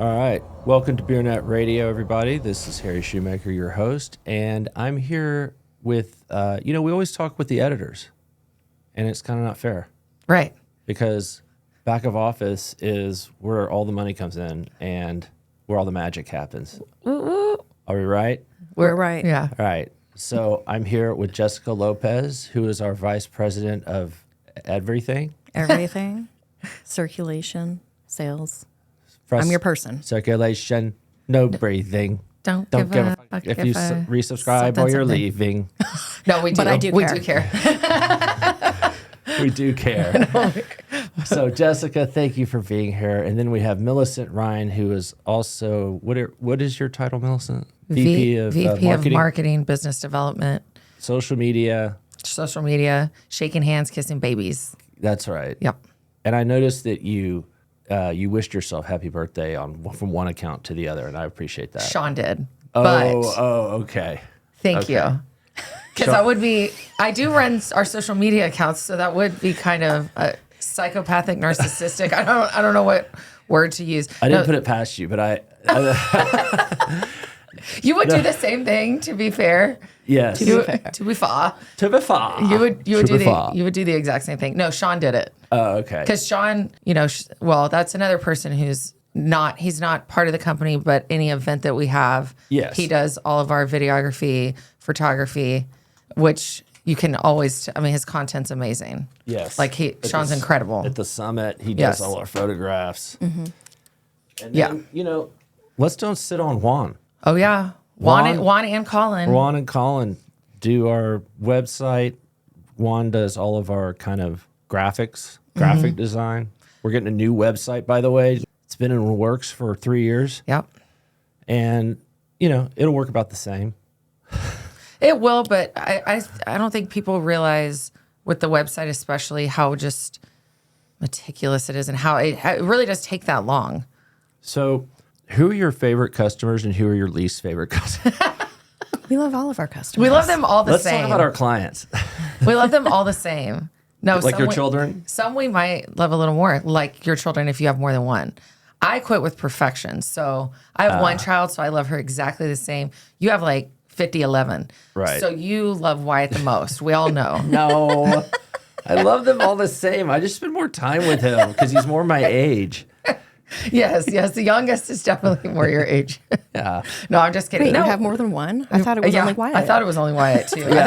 All right. Welcome to BeerNet Radio, everybody. This is Harry Schuhmacher, your host, and I'm here with, we always talk with the editors, and it's kind of not fair. Right. Because back of office is where all the money comes in and where all the magic happens. Are we right? We're right. Yeah. All right. So I'm here with Jessica Lopez, who is our vice president of everything. Everything. Circulation, sales. I'm your person. Circulation, no breathing. Don't give give a a fuck if you resubscribe something, or you're something. leaving. No, we do. But I do we care. do care. We do care. So, Jessica, thank you for being here. And then we have Millicent Ryne, who is also, what is your title, Millicent? VP of Marketing, business development, social media. social media, shaking hands, kissing babies. That's right. Yep. And I noticed that you wished yourself happy birthday from one account to the other, and I appreciate that. Sean did. Okay. Thank Okay. you. Because I do run our social media accounts, so that would be kind of psychopathic, narcissistic. I don't know what word to use. I didn't put it past you, but You would do the same thing, to be fair. yes. To be fair. To be fair. You would do the exact same thing. No, Sean did it. Oh, okay. Because Sean, that's another person he's not part of the company, but any event that we have, Yes. he does all of our videography, photography, which you can always, his content's amazing. Yes. Like Sean's incredible. At the summit, he Yes. does all our photographs. Mm-hmm. And Yeah. then, let's don't sit on Juan. Oh yeah. Juan and Colin. Juan and Colin do our website. Juan does all of our kind of graphic design. We're getting a new website, by the way. It's been in the works for 3 years. Yep. And, it'll work about the same. It will, but I don't think people realize with the website especially how just meticulous it is and how it really does take that long. So, who are your favorite customers and who are your least favorite customers? We love all of our customers. We love them all the Let's same. talk about our clients. We love them all the same. No, Like your children? Some we might love a little more, like your children if you have more than one. I quit with perfection. So I have one child, so I love her exactly the same. You have like 11. Right. So you love Wyatt the most. We all know. No. I love them all the same. I just spend more time with him because he's more my age. Yes. The youngest is definitely more your age. Yeah. No, I'm just kidding. Wait, No. you have more than one? I thought it was only Wyatt. I thought it was only Wyatt too. I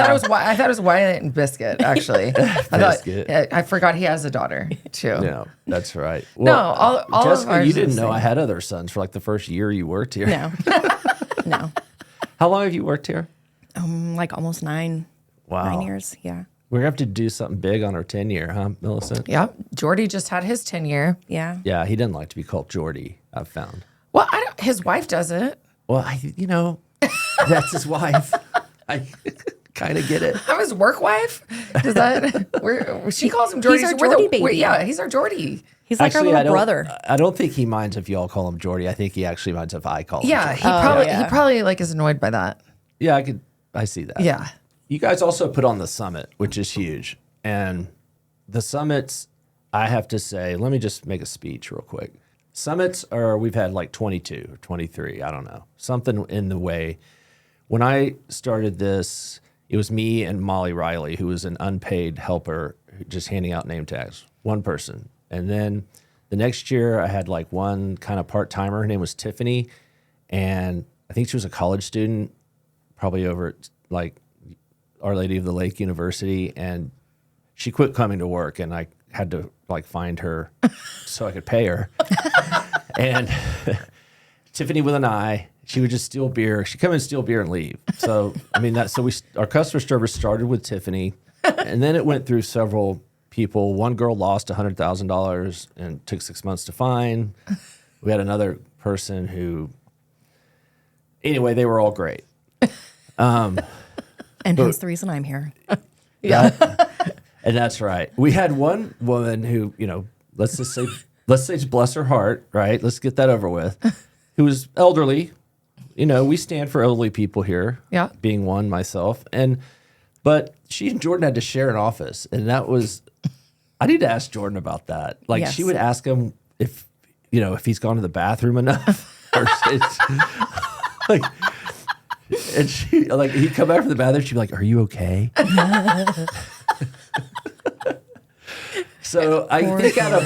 thought it was Wyatt and Biscuit actually. Biscuit. I forgot he has a daughter too. No, that's right. No, Well, all Jessica, of ours you are the didn't know same. I had other sons for like the first year you worked here. No. No. How long have you worked here? Like almost 9 years. Yeah. We're gonna have to do something big on our 10-year, huh, Millicent? Yep. Jordy just had his 10-year. Yeah. Yeah, he doesn't like to be called Jordy, I've found. Well, his wife does it. Well, that's his wife. I kind of get it. I'm his work wife. Does that? She calls him Jordy. He's our We're Jordy baby. Yeah, he's our Jordy. He's like our little brother. I don't think he minds if y'all call him Jordy. I think he actually minds if I call him Yeah, Jordy. he probably like is annoyed by that. Yeah, I see that. Yeah. You guys also put on the summit, which is huge. And the summits, I have to say, let me just make a speech real quick. Summits we've had like 22 or 23, I don't know, something in the way. When I started this, it was me and Molly Riley, who was an unpaid helper, just handing out name tags, one person. And then the next year, I had like one kind of part-timer. Her name was Tiffany. And I think she was a college student, probably over at like Our Lady of the Lake University. And she quit coming to work, and I had to like find her so I could pay her. And Tiffany with an I, she would just steal beer. She'd come and steal beer and leave. So our customer service started with Tiffany, and then it went through several people. One girl lost $100,000 and took 6 months to find. We had another person who, anyway, they were all great. And hence the reason I'm here. Yeah. And that's right. We had one woman who, let's say bless her heart, right? Let's get that over with. Who was elderly. We stand for elderly people here. Yeah. Being one myself. But she and Jordan had to share an office. And that was, I need to ask Jordan about that. Like Yes. she would ask him if, if he's gone to the bathroom enough. Or it's, like, and she, like, he'd come back from the bathroom. She'd be like, "Are you okay?" So I think out of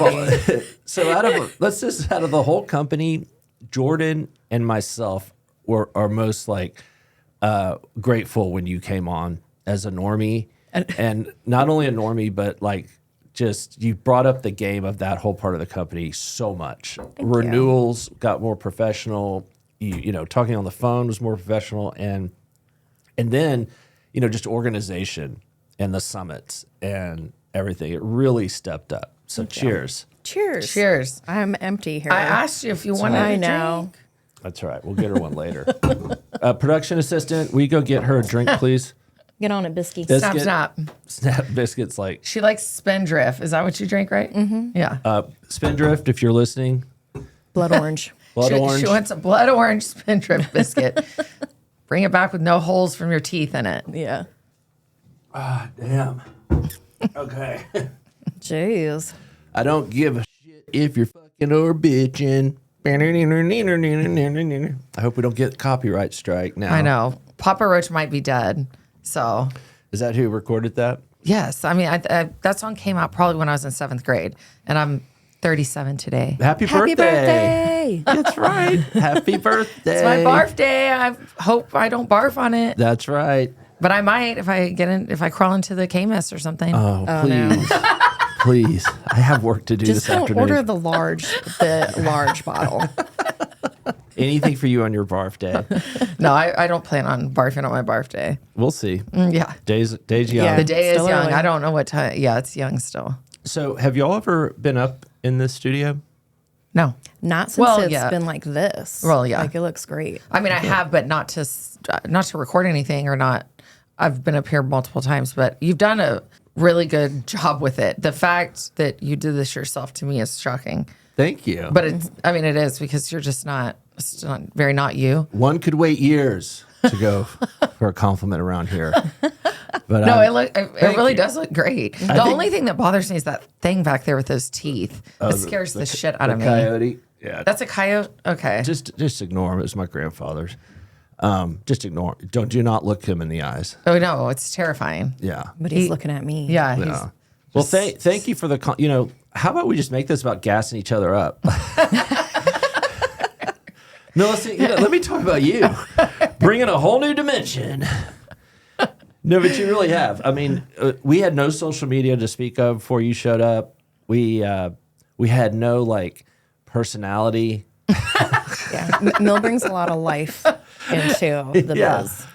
the whole company, Jordan and myself are most like grateful when you came on as a normie, and not only a normie, but like just you brought up the game of that whole part of the company so much. Renewals got more professional. Talking on the phone was more professional, and then just organization and the summits and everything. It really stepped up. So cheers. Cheers. I'm empty here. I asked you if you wanted I a know. drink. That's all right. We'll get her one later. Production assistant, will you go get her a drink, please? Get on it, Bisky. Biscuit. Snap. Snap Biscuit's like She likes Spindrift. Is that what you drink, right? Mm-hmm. Yeah. Spindrift, if you're listening. Blood orange. Blood orange. She wants a blood orange Spindrift biscuit. Bring it back with no holes from your teeth in it. Yeah. Damn. Okay. Jeez. I don't give a shit if you're fucking or bitching. I hope we don't get copyright strike now. I know. Papa Roach might be dead. So, Is that who recorded that? yes. I mean, that song came out probably when I was in 7th grade. And I'm 37 today. Happy Happy birthday. That's right. Happy birthday. It's my barf day. I hope I don't barf on it. That's right. But I might if I crawl into the K-Mess or something. Oh, please. no. Please. I have work to do Just this don't afternoon. order the large bottle. Anything for you on your barf day. No, I don't plan on barfing on my barf day. We'll see. Yeah. Days young. Yeah. The day is Still young. early. I don't know what time. Yeah, it's young still. So have y'all ever been up in this studio? No. Not since Well, it's yeah. been like this. Well, yeah. Like it looks great. I mean, I have, but not to record anything or not. I've been up here multiple times, but you've done a really good job with it. The fact that you did this yourself to me is shocking. Thank you. But it is because you're just it's not very not you. One could wait years to go for a compliment around here. But No, it really you. does look great. The only thing that bothers me is that thing back there with those teeth. It scares the shit out of me. Coyote. Yeah. That's a coyote? Okay. Just ignore him. It was my grandfather's. Just ignore. Do not look him in the eyes. Oh, no, it's terrifying. Yeah. But he's looking at me. Yeah. Yeah. Well, thank you for the. How about we just make this about gassing each other up? No, let me talk about you. Bringing a whole new dimension. No, but you really have. I mean, we had no social media to speak of before you showed up. We had no personality. Yeah. Mill brings a lot of life into the Yeah. biz.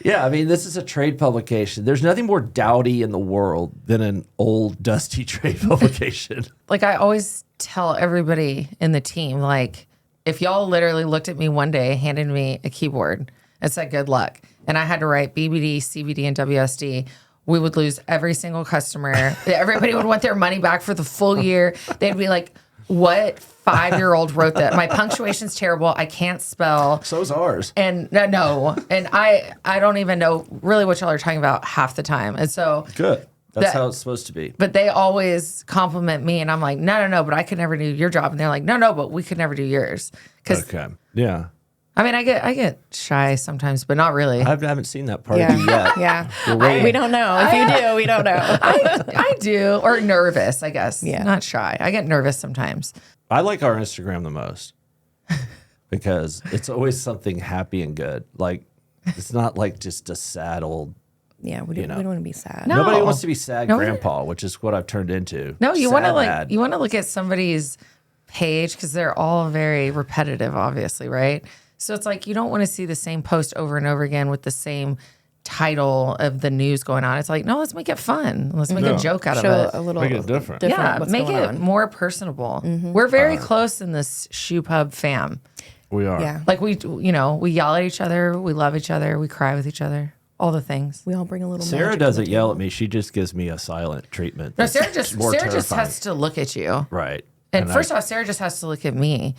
Yeah, I mean, this is a trade publication. There's nothing more dowdy in the world than an old, dusty trade publication. Like I always tell everybody in the team, like, if y'all literally looked at me one day, handed me a keyboard and said good luck, and I had to write BBD, CBD, and WSD, we would lose every single customer. Everybody would want their money back for the full year. They'd be like, what 5-year-old wrote that? My punctuation's terrible. I can't spell. So's ours. And no. And I don't even know really what y'all are talking about half the time. And so Good. That's That- how it's supposed to be. but they always compliment me, and I'm like, no, but I could never do your job. And they're like, no, but we could never do yours. Because Okay. Yeah. I mean, I get shy sometimes, but not really. I haven't seen that part Yeah. of you yet. Yeah. We're waiting. We don't know. If you do, we don't know. I do, or nervous, I guess. Yeah. Not shy. I get nervous sometimes. I like our Instagram the most because it's always something happy and good. Like, it's not like just a sad old. Yeah, we don't want to be sad. No. Nobody wants to be sad Nobody- grandpa, which is what I've turned into. No, you want to Sad. you want to look at somebody's page because they're all very repetitive, obviously, right? So it's like you don't want to see the same post over and over again with the same title of the news going on. It's like, no, let's make it fun. Let's make a joke out Show of it. a little Make it different. Yeah, what's make going it on. more personable. We're very close in this SchuPub fam. We are. Yeah. Like we yell at each other, we love each other, we cry with each other, all the things. We all bring a little Sarah magic doesn't to the yell table. at me. She just gives me a silent treatment. No, that's Sarah just more terrifying. has to look at you. Right. And first off, Sarah just has to look at me.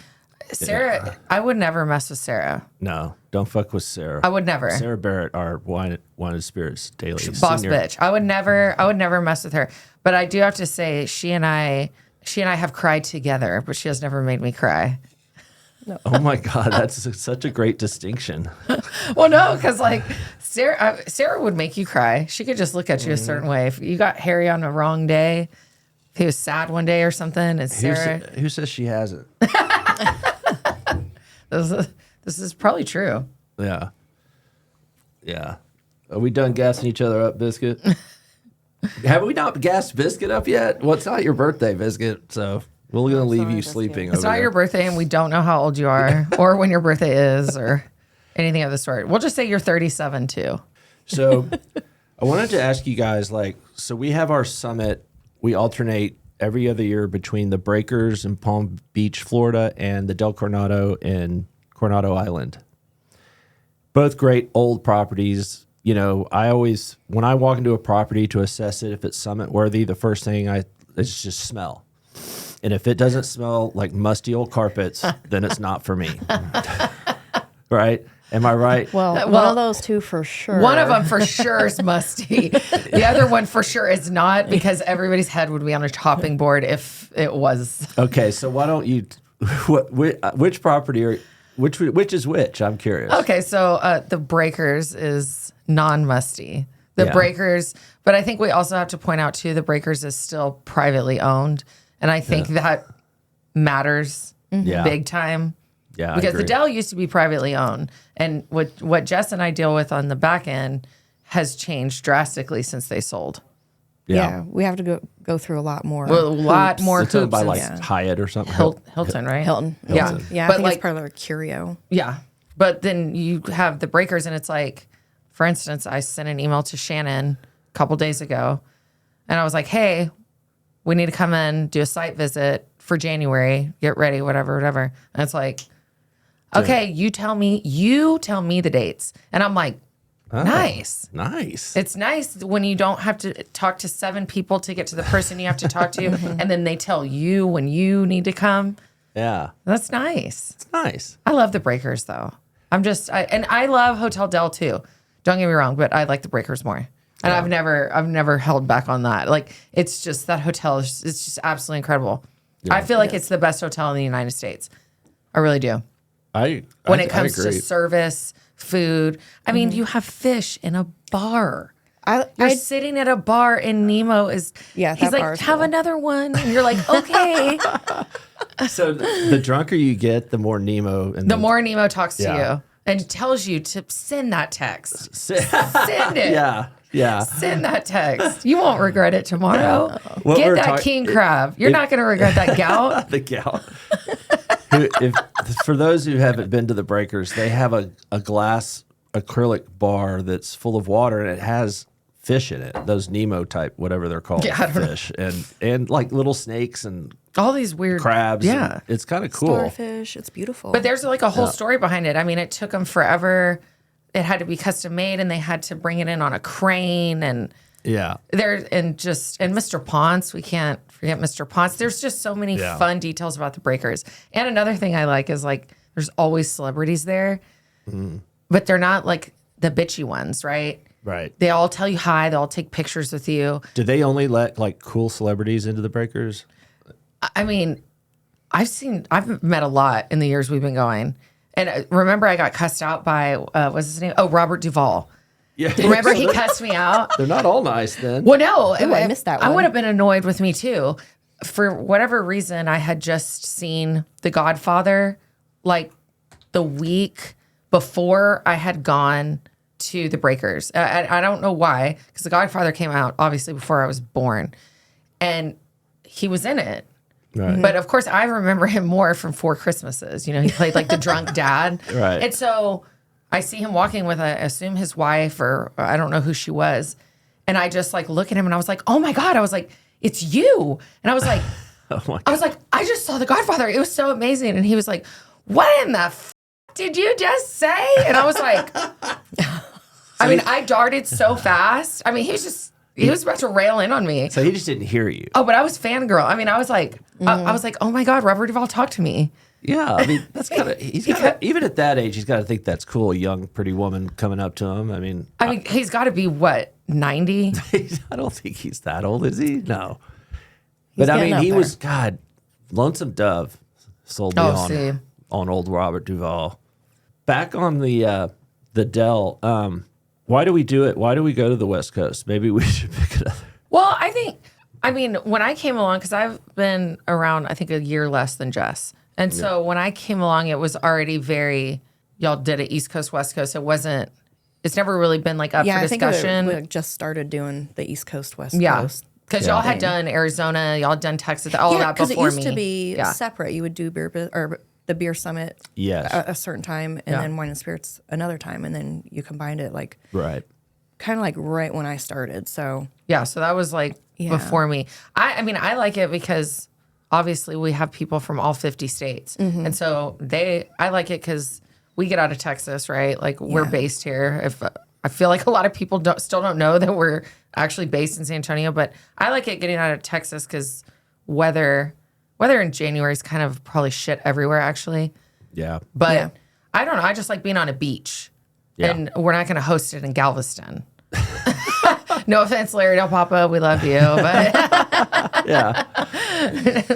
Sarah, I would never mess with Sarah. No, don't fuck with Sarah. I would never. Sarah Barrett, our wine and spirits daily Boss senior. bitch. I would never mess with her. But I do have to say, she and I, she and I have cried together, but she has never made me cry. Oh my God, that's such a great distinction. Well, no, because like Sarah would make you cry. She could just look at you a certain way. If you got Harry on the wrong day, if he was sad one day or something, and Sarah, Who says she hasn't? this is probably true. Yeah. Yeah. Are we done gassing each other up, Biscuit? Have we not gassed Biscuit up yet? Well, it's not your birthday, Biscuit, so we're going to leave you sleeping over It's not there. your birthday, and we don't know how old you are or when your birthday is or anything of the sort. We'll just say you're 37 too. So I wanted to ask you guys, like, so we have our summit. We alternate every other year between the Breakers in Palm Beach, Florida, and the Del Coronado in Coronado Island. Both great old properties. You know, I always, when I walk into a property to assess it, if it's summit worthy, the first thing it's just smell. And if it doesn't smell like musty old carpets, then it's not for me. Right? Am I right? Well, one of those two for sure. One of them for sure is musty. The other one for sure is not, because everybody's head would be on a chopping board if it was. Okay, so why don't you, which property are, which is which? I'm curious. Okay, so the Breakers is non-musty. The Yeah. Breakers, but I think we also have to point out too, the Breakers is still privately owned. And I think that matters Yeah. big time. Yeah, I Because the agree. Dell used to be privately owned. And what Jess and I deal with on the back end has changed drastically since they sold. Yeah, we have to go through a lot more. Well, a lot more It's owned by hoops like and Hyatt or something. Hilton, right? Hilton. Yeah. Yeah, I But think like, it's part of their curio. yeah. But then you have the Breakers, and it's like, for instance, I sent an email to Shannon a couple days ago, and I was like, hey, we need to come in, do a site visit for January, get ready, whatever. And it's like, okay, you tell me the dates. And I'm like, nice. Nice. It's nice when you don't have to talk to 7 people to get to the person you have to talk to, and then they tell you when you need to come. Yeah. That's nice. It's nice. I love the Breakers though. And I love Hotel Del too. Don't get me wrong, but I like the Breakers more. And I've never held back on that. Like, it's just that hotel it's just absolutely incredible. Yeah. I feel like it's the best hotel in the United States. I really do. When it comes to service, food. I mean, you have fish in a bar. You're sitting at a bar and Nemo is Yeah, he's that like, bar is have cool. another one. And you're like, okay. So the drunker you get, the more Nemo. And The more Nemo talks to Yeah. you and tells you to send that text. Send it. Yeah. Yeah. Send that text. You won't regret it tomorrow. What Get we're that talk- king crab. You're not going to regret that gout. The gout. For those who haven't been to the Breakers, they have a glass acrylic bar that's full of water, and it has fish in it. Those Nemo type, whatever they're called, Yeah, I don't know. fish, and like little snakes and All these weird crabs. Yeah. and it's kind of cool. Starfish. It's beautiful. But there's like a whole story behind it. I mean, it took them forever. It had to be custom made, and they had to bring it in on a crane. And Yeah. and Mr. Ponce, we can't forget Mr. Ponce. There's just so many Yeah. fun details about the Breakers. And another thing I like is like there's always celebrities there, but they're not like the bitchy ones, right? Right. They all tell you hi. They all take pictures with you. Do they only let like cool celebrities into the Breakers? I mean, I've met a lot in the years we've been going. And remember, I got cussed out by, what's his name? Oh, Robert Duvall. Yeah. Remember, he cussed me out? They're not all nice then. Well, no. Ooh, I missed that I one. would have been annoyed with me too. For whatever reason, I had just seen The Godfather like the week before I had gone to the Breakers. I don't know why, because The Godfather came out obviously before I was born. And he was in it. Right. But of course, I remember him more from Four Christmases. You know, he played like the drunk dad. Right. And so I see him walking with, I assume his wife, or I don't know who she was. And I just like look at him and I was like, oh my God. I was like, it's you. And I was like, I just saw The Godfather. It was so amazing. And he was like, what in the did you just say? And I was like, I mean, I darted so fast. I mean, he was about to rail in on me. So he just didn't hear you. Oh, but I was fangirl. I mean, I was like, oh my God, Robert Duvall, talk to me. Yeah, I mean that's kind of even at that age, he's got to think that's cool. A young, pretty woman coming up to him. I mean, He's got to be what, 90? I don't think he's that old, is he? No, But I getting mean, up he there. was, God, Lonesome Dove sold me see. on old Robert Duvall. Back on the Dell, why do we do it? Why do we go to the West Coast? Maybe we should pick another. Well, I mean, when I came along, because I've been around, I think, a year less than Jess. And so when I came along, it was already y'all did it East Coast, West Coast. It's never really been like up for I discussion. think we just started doing the East Coast, West Yeah. Coast. Because y'all had done Arizona, y'all had done Texas, all that because before it me. used to be separate. You would do or the beer summit Yes. a certain time, and then wine and spirits another time, and then you combined it like Right. kind of like right when I started. So Yeah, so that was like before me. I mean, I like it because obviously we have people from all 50 states. And so I like it because we get out of Texas, right? Like we're based here. I feel like a lot of people still don't know that we're actually based in San Antonio, but I like it getting out of Texas because weather in January is kind of probably shit everywhere, actually. Yeah. But I don't know. I just like being on a beach. Yeah. And we're not going to host it in Galveston. No offense, Larry Del Papa. We love you. But Yeah.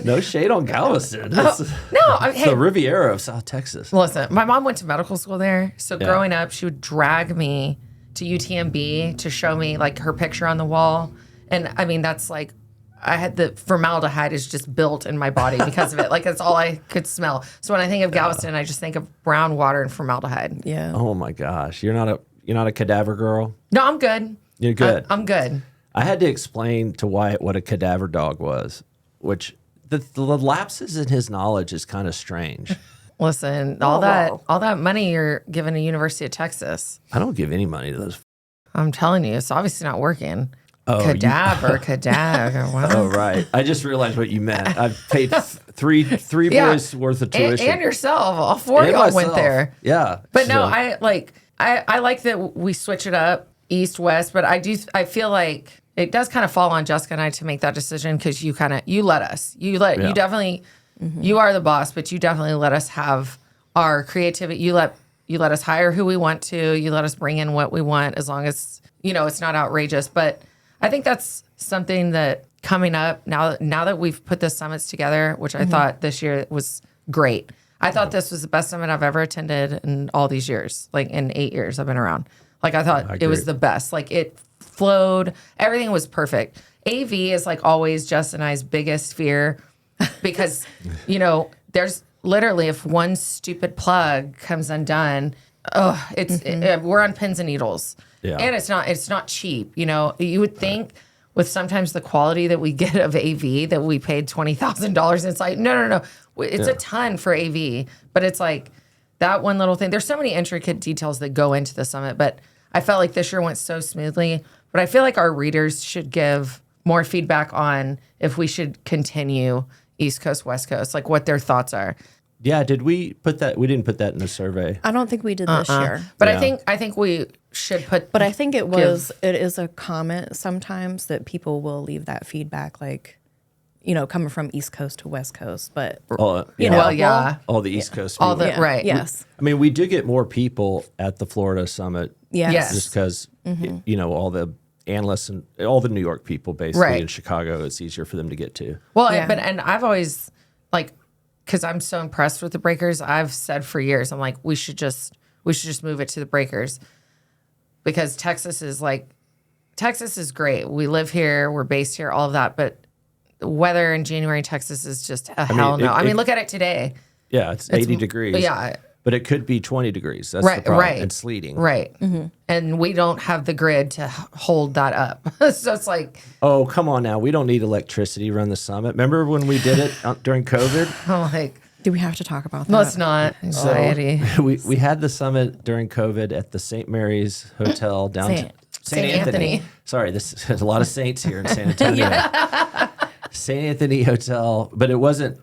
No shade on Galveston. It's hey, the Riviera of South Texas. listen, my mom went to medical school there. So growing up, she would drag me to UTMB to show me like her picture on the wall. And I mean, that's like, I had the formaldehyde is just built in my body because of it. Like that's all I could smell. So when I think of Galveston, I just think of brown water and formaldehyde. yeah, Oh my gosh. You're not a cadaver girl? No, I'm good. You're good. I'm good. I had to explain to Wyatt what a cadaver dog was, which the lapses in his knowledge is kind of strange. Listen, all that money you're giving to University of Texas, I don't give any money to those. I'm telling you, it's obviously not working. Oh, Cadaver. What? Oh, right. I just realized what you meant. I've paid three boys worth of tuition. And yourself. All four of And y'all went myself. there. Yeah. But no, I like that we switch it up east west, but I feel like it does kind of fall on Jessica and I to make that decision because you let us. You definitely you are the boss, but you definitely let us have our creativity. You let us hire who we want to. You let us bring in what we want as long as it's not outrageous. But I think that's something that coming up now that we've put the summits together, which I thought this year was great. I thought this was the best summit I've ever attended in all these years, like in 8 years I've been around. Like I thought it was the best. Like it flowed. Everything was perfect. AV is like always Jess and I's biggest fear because, there's literally if one stupid plug comes undone, we're on pins and needles. Yeah. And it's not cheap. You would think with sometimes the quality that we get of AV that we paid $20,000. It's like, no. It's a ton for AV, but it's like that one little thing. There's so many intricate details that go into the summit, but I felt like this year went so smoothly. But I feel like our readers should give more feedback on if we should continue East Coast, West Coast, like what their thoughts are. Yeah, did we put that? We didn't put that in the survey. I don't think we did this year. But I think we should put. But I think it is a comment sometimes that people will leave that feedback, like, coming from East Coast to West Coast. But All the East Coast people. all the right. Yes. I mean, we do get more people at the Florida Summit. Yes. Just because, all the analysts and all the New York people basically in Chicago, it's easier for them to get to. Well, and I've always because I'm so impressed with the breakers. I've said for years, I'm like, we should just move it to the breakers because Texas is great. We live here, we're based here, all of that. But the weather in January in Texas is just hell no. I mean, look at it today. Yeah, it's 80 degrees. Yeah. But it could be 20 degrees. That's the problem. Right. And sleeting. Right. And we don't have the grid to hold that up. So it's like, Oh, come on now. We don't need electricity to run the summit. Remember when we did it during COVID? I'm like, Do we have to talk about that? no, it's not anxiety. we had the summit during COVID at the St. Mary's Hotel down Saint Anthony. Sorry, there's a lot of saints here in San Antonio. St. Anthony Hotel, but it wasn't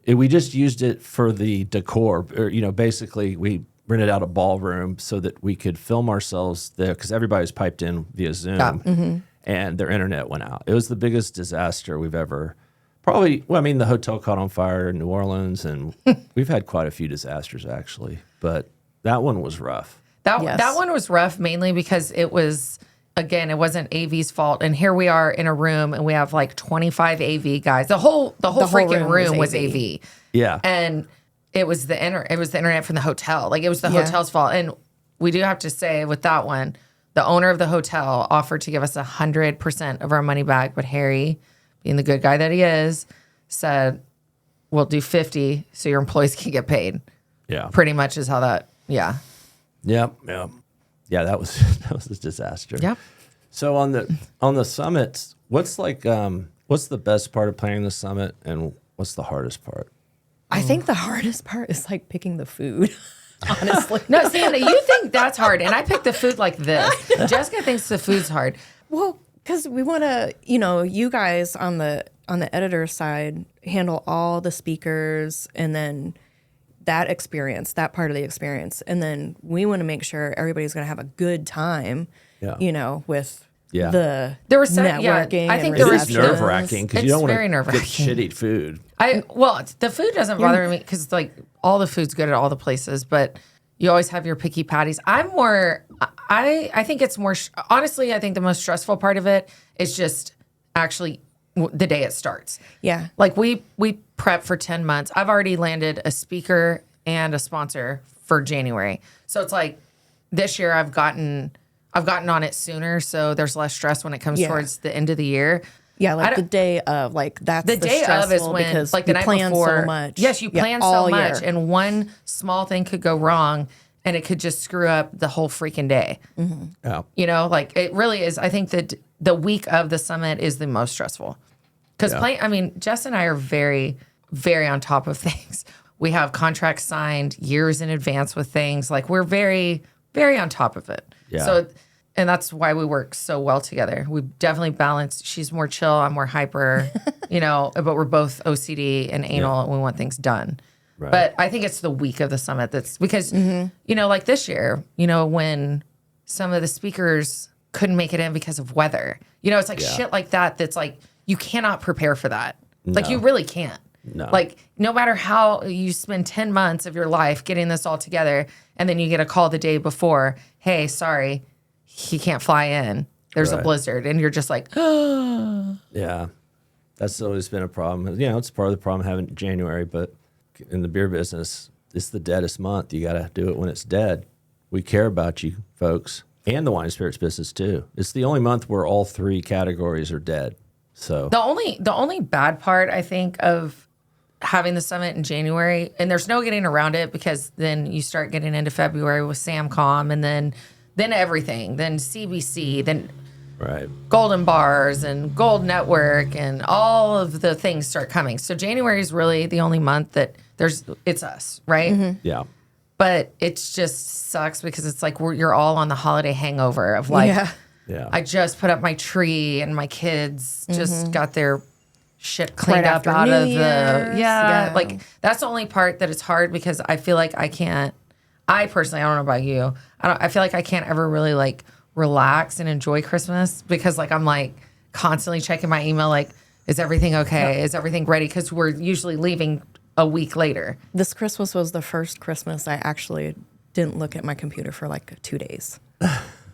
we just used it for the decor. Or, basically we rented out a ballroom so that we could film ourselves there because everybody was piped in via Zoom and their internet went out. It was the biggest disaster we've ever the hotel caught on fire in New Orleans and we've had quite a few disasters actually, but that one was rough. That one was rough mainly because it was again, it wasn't AV's fault. And here we are in a room and we have like 25 AV guys. The whole freaking room was AV. Yeah. And it was the internet from the hotel. Like it was the hotel's fault. And we do have to say with that one, the owner of the hotel offered to give us 100% of our money back, but Harry, being the good guy that he is, said, we'll do 50 so your employees can get paid. Yeah. Pretty much is how that, Yep. Yeah, that was a disaster. Yep. So on the summits, what's the best part of planning the summit and what's the hardest part? I think the hardest part is like picking the food. Honestly. No, Santa, you think that's hard. And I pick the food like this. Jessica thinks the food's hard. Well, because we want to, you guys on the editor side handle all the speakers and then that part of the experience. And then we want to make sure everybody's going to have a good time, with the networking. I think it is nerve-wracking because you don't want to get nerve-wracking. shitty food. The food doesn't bother me because like all the food's good at all the places, but you always have your picky patties. I think it's more, honestly, I think the most stressful part of it is just actually the day it starts. Yeah. Like we prep for 10 months. I've already landed a speaker and a sponsor for January. So it's like this year I've gotten on it sooner. So there's less stress when it comes towards the end of the year. Yeah, like the day of, like that's the day of is when, because like the night before. So much. Yes, you plan so much, and one small thing could go wrong, and it could just screw up the whole freaking day. Mm-hmm. Yeah, like it really is. I think that the week of the summit is the most stressful because Jess and I are very, very on top of things. We have contracts signed years in advance with things. Like we're very, very on top of it. Yeah. So. And that's why we work so well together. We definitely balance. She's more chill. I'm more hyper, but we're both OCD and anal and we want things done. Right. But I think it's the week of the summit that's because, like this year, when some of the speakers couldn't make it in because of weather, it's like shit like that. That's like, you cannot prepare for that. No. Like you really can't. No. Like no matter how you spend 10 months of your life getting this all together and then you get a call the day before, hey, sorry. He can't fly in. There's a blizzard. And you're just like, Yeah. That's always been a problem. It's part of the problem having January, but in the beer business, it's the deadest month. You got to do it when it's dead. We care about you folks and the wine and spirits business too. It's the only month where all three categories are dead. So the only bad part, I think, of having the summit in January, and there's no getting around it because then you start getting into February with SamCom and then everything, then CBC, then Golden Bars and Gold Network and all of the things start coming. So January is really the only month that it's us, right? Mm-hmm. Yeah. But it just sucks because it's like you're all on the holiday hangover of like, I just put up my tree and my kids just got their shit cleaned up out of the, like that's the only part that it's hard because I feel like I personally, I don't know about you. I feel like I can't ever really like relax and enjoy Christmas because like I'm like constantly checking my email. Like, is everything okay? Yeah. Is everything ready? Because we're usually leaving a week later. This Christmas was the first Christmas I actually didn't look at my computer for like 2 days.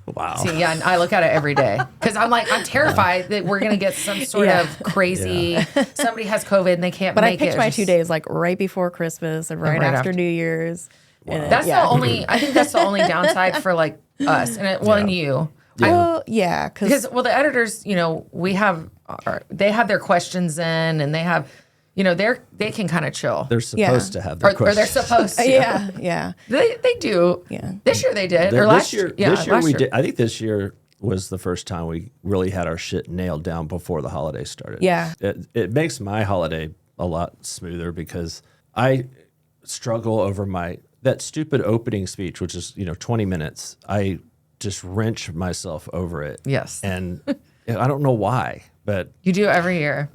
Wow. See, and I look at it every day because I'm terrified that we're gonna get some sort of crazy. Somebody has COVID and they can't. But make I picked it. my 2 days like right before Christmas and right after New Year's. Wow. That's the only. I think that's the only downside for like us and you. Well, yeah, because the editors, we have they have their questions in, and they have, they can kind of chill. They're supposed to have their questions. Or they're supposed to. Yeah. They do. Yeah. This year they did. This year we did. I think this year was the first time we really had our shit nailed down before the holiday started. Yeah. It makes my holiday a lot smoother because I struggle over that stupid opening speech, which is 20 minutes. I just wrench myself over it. Yes. And I don't know why, but you do every year.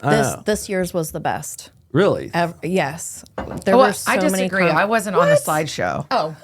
This year's was the best. Really? Yes. There were so I disagree. many I wasn't on the slideshow. Oh.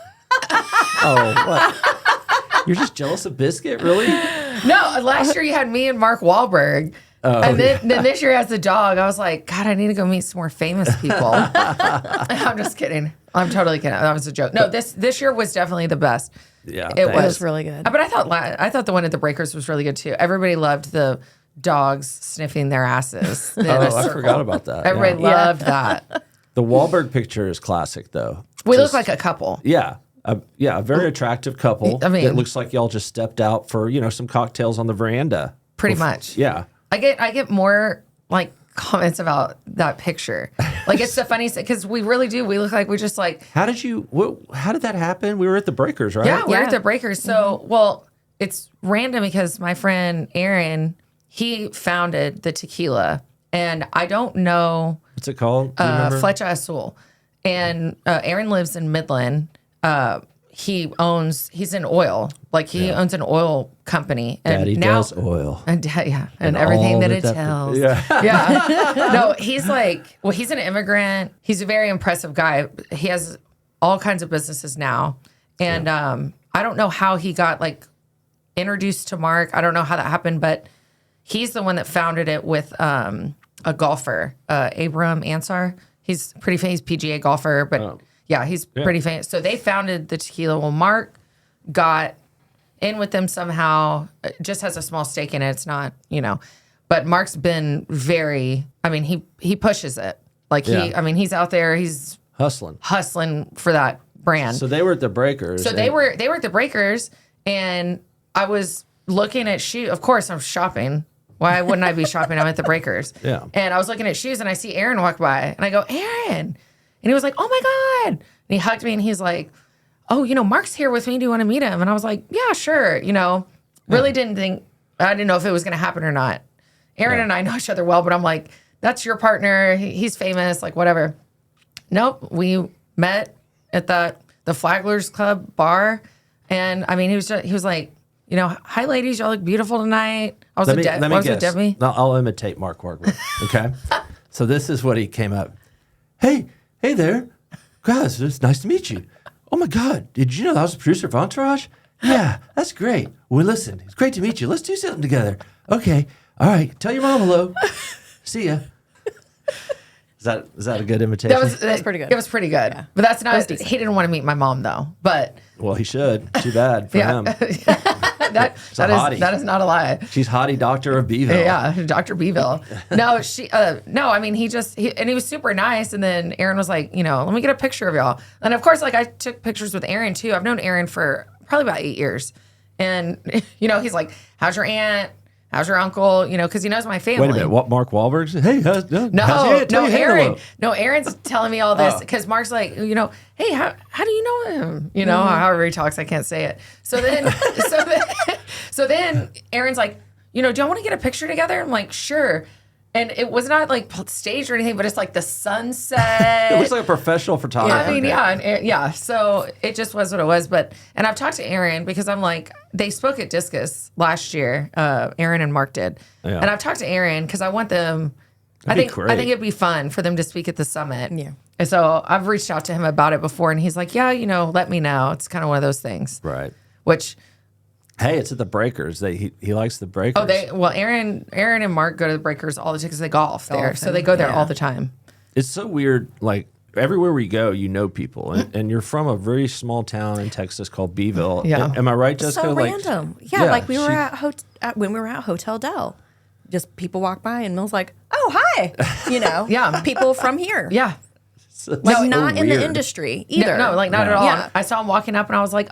Oh, what? You're just jealous of Biscuit, really? No, last year you had me and Mark Wahlberg. Oh, and then this year as the dog, I was like, God, I need to go meet some more famous people. I'm just kidding. I'm totally kidding. That was a joke. No, this year was definitely the best. Yeah, It It was really good. But I thought the one at the Breakers was really good too. Everybody loved the dogs sniffing their asses. I forgot about that. Everybody Yeah. loved that. The Wahlberg picture is classic, though. We Just- look like a couple. Yeah. A very attractive couple. I mean- it looks like y'all just stepped out for, some cocktails on the veranda. Pretty much. Yeah. I get more like comments about that picture. Like it's the funniest because we really do. We look like we just like How did that happen? We were at the Breakers, right? yeah, we're Yeah. at the Breakers. So well, it's random because my friend Aaron, he founded the tequila, and I don't know What's it called? Do you remember? Flecha Azul, and Aaron lives in Midland. He's in oil, like he owns an oil company, and Daddy now does oil. and everything all that that it that- tells. Yeah. Yeah. No, he's like, well, he's an immigrant. He's a very impressive guy. He has all kinds of businesses now. And I don't know how he got like introduced to Mark. I don't know how that happened, but he's the one that founded it with a golfer, Abram Ansar. He's pretty famous PGA golfer, but yeah, he's pretty famous. So they founded the tequila. Well, Mark got in with them somehow. Just has a small stake in it. It's not, but Mark's been very. I mean, he pushes it. Like he's out there. He's Hustling. for that brand. So they were at the Breakers. So they were at the Breakers, and I was looking at shoes. Of course, I'm shopping. Why wouldn't I be shopping? I'm at the Breakers. Yeah. And I was looking at shoes, and I see Aaron walk by, and I go, Aaron. And he was like, oh my God. And he hugged me and he's like, oh, Mark's here with me. Do you want to meet him? And I was like, yeah, sure. Really didn't know if it was going to happen or not. Aaron and I know each other well, but I'm like, that's your partner. He's famous, like whatever. Nope. We met at the Flaggler's Club bar. And I mean, he was like, hi ladies, y'all look beautiful tonight. I was with Debbie. No, I'll imitate Mark Wahlberg. Okay. So this is what he came up. Hey there. Guys, it's nice to meet you. Oh my God. Did you know that I was the producer of Entourage? Yeah, that's great. Well, listen, it's great to meet you. Let's do something together. Okay. All right. Tell your mom hello. See ya. Is that a good imitation? That's pretty good. It was pretty good. Yeah. But that's not, decent. he didn't want to meet my mom though. But Well, he should. Too bad for him. that is not a lie. She's hottie doctor of Beeville. Yeah, Dr. Beeville. No, I mean, he was super nice. And then Aaron was like, let me get a picture of y'all. And of course, like I took pictures with Aaron too. I've known Aaron for probably about 8 years. And, he's like, how's your aunt? How's your uncle? Because he knows my family. Wait a minute. What Mark Wahlberg's? Hey, how's your aunt? Tell your aunt Aaron. hello. No, Aaron's telling me all this because Mark's like, hey, how do you know him? However he talks, I can't say it. So then Aaron's like, do y'all want to get a picture together? I'm like, sure. And it was not like staged or anything, but it's like the sunset. It looks like a professional photographer. I mean, yeah. So it just was what it was. And I've talked to Aaron because I'm like, they spoke at Discus last year. Aaron and Mark did. Yeah. And I've talked to Aaron because I want them. I think it'd be fun for them to speak at the summit. Yeah. And so I've reached out to him about it before, and he's like, yeah, let me know. It's kind of one of those things. Right. Which. Hey, it's at the Breakers. He likes the Breakers. Aaron and Mark go to the Breakers all the time because they golf there. So they go there all the time. It's so weird. Like everywhere we go, people, and you're from a very small town in Texas called Beeville. Yeah. Am I right, Jessica? So Like, random. Yeah, like we were when we were at Hotel Del. Just people walk by and Mill's like, oh, hi. Yeah. People from here. Yeah. Like not in the industry either. No, like not at all. Yeah. I saw him walking up and I was like,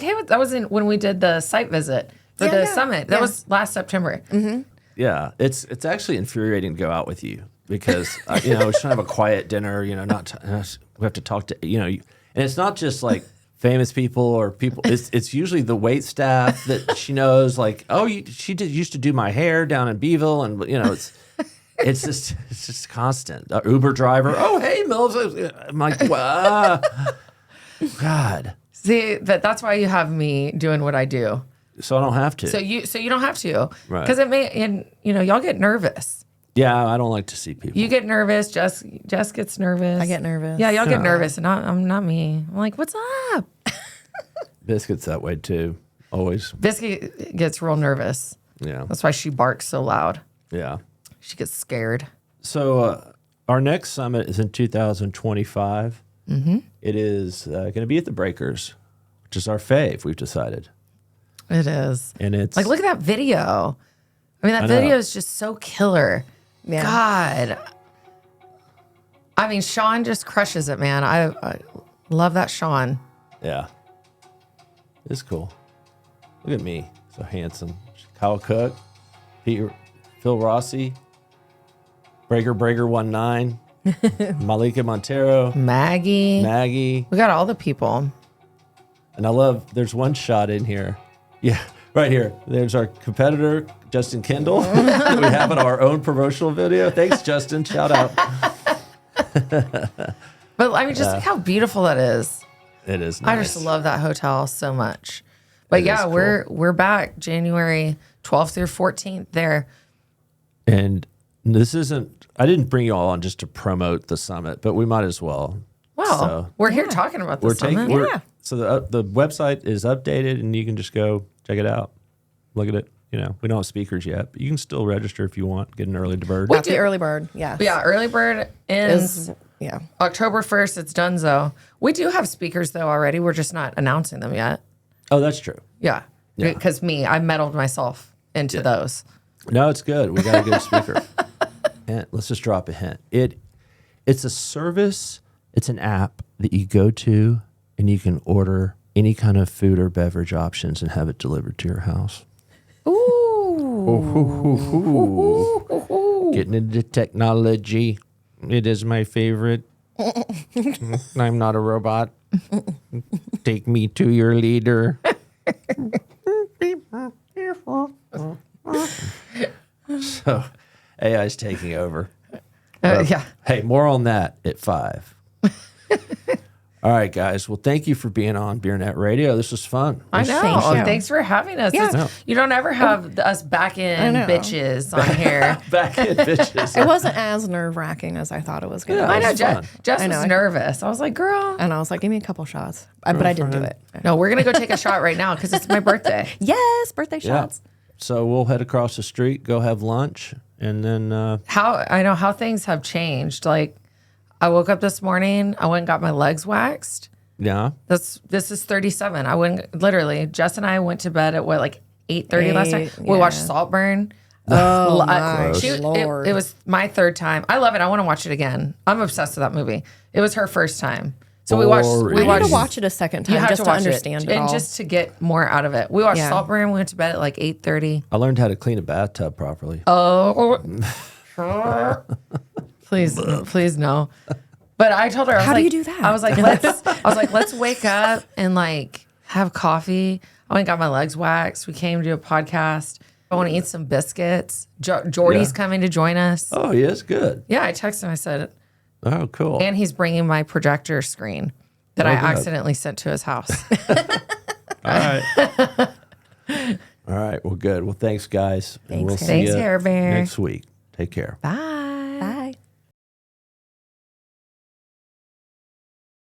hey, that was when we did the site visit for the summit. That was last September. Mm-hmm. Yeah, it's actually infuriating to go out with you because just trying to have a quiet dinner. We have to talk to and it's not just like famous people or people. It's usually the wait staff that she knows. Like, used to do my hair down in Beeville, and it's just constant. Uber driver. Oh, hey, Mills. I'm like, wow. God. See, that's why you have me doing what I do. So I don't have to. So you don't have to, Right? Because it may, and y'all get nervous. Yeah, I don't like to see people. You get nervous. Jess gets nervous. I get nervous. Yeah, y'all get nervous, and I'm not me. I'm like, what's up? Biscuit's that way too. Always. Biscuit gets real nervous. Yeah. That's why she barks so loud. Yeah. She gets scared. So our next summit is in 2025. Mm-hmm. It is going to be at the Breakers, which is our fave, we've decided. It is. And it's Like, look at that video. I mean, that video is just so killer. Yeah. God. I mean, Sean just crushes it, man. I love that Sean. Yeah. It's cool. Look at me. So handsome. Kyle Cook, Phil Rossi, Breaker 19, Malika Montero, Maggie. We got all the people. And I love, there's one shot in here. Yeah, right here. There's our competitor, Justin Kendall. We have in our own promotional video. Thanks, Justin. Shout out. But I mean, just look how beautiful that is. It is nice. I just love that hotel so much. But It yeah, is we're back January 12th through 14th there. And this isn't, I didn't bring you all on just to promote the summit, but we might as well. Well, So, we're here talking about the summit. So the website is updated and you can just go check it out. Look at it. You know, we don't have speakers yet, but you can still register if you want, get an early bird. That's the early bird. Yeah. Yeah, early bird ends Yeah. October 1st. It's donezo. We do have speakers, though, already. We're just not announcing them yet. Oh, that's true. Yeah. Because I meddled myself into those. No, it's good. We got a good speaker. And let's just drop a hint. It's a service. It's an app that you go to and you can order any kind of food or beverage options and have it delivered to your house. Ooh. Getting into technology. It is my favorite. I'm not a robot. Take me to your leader. So AI's taking over. Yeah. Hey, more on that at 5. All right, guys. Well, thank you for being on BeerNet Radio. This was fun. I know. Thank you. Thanks for having us. Yeah. You don't ever have us back in know. bitches on here. Back in bitches. It wasn't as nerve wracking as I thought it was going to Yeah. be. I know. was fun. Jess I know. was nervous. I was like, girl. And I was like, give me a couple shots. But I didn't do it. No, we're going to go take a shot right now because it's my birthday. Yes, birthday Yeah. shots. So we'll head across the street, go have lunch, and then I know how things have changed. Like, I woke up this morning, I went and got my legs waxed. yeah. This is 37. I went literally. Jess and I went to bed at 8:30 last night. We watched yeah. Saltburn. Oh, my Lord. It was my third time. I love it. I want to watch it again. I'm obsessed with that movie. It was her first time, so we watched. Boring. We I need watched. to watch it a second You time have just to to watch understand it and all. just to get more out of it. We watched Yeah. Saltburn. We went to bed at 8:30. I learned how to clean a bathtub properly. Oh, please no. But I told her, I was How do like, you do that? I was like, let's wake up and have coffee. I went and got my legs waxed. We came to do a podcast. I want to eat some biscuits. Jordy's coming to join us. Oh, yes, good. Yeah, I texted him. I said, Oh, cool. and he's bringing my projector screen that I accidentally sent to his house. All right. All right. Well, good. Well, thanks, guys. And we'll see Thanks, you Hair Bear. next week. Take care. Bye.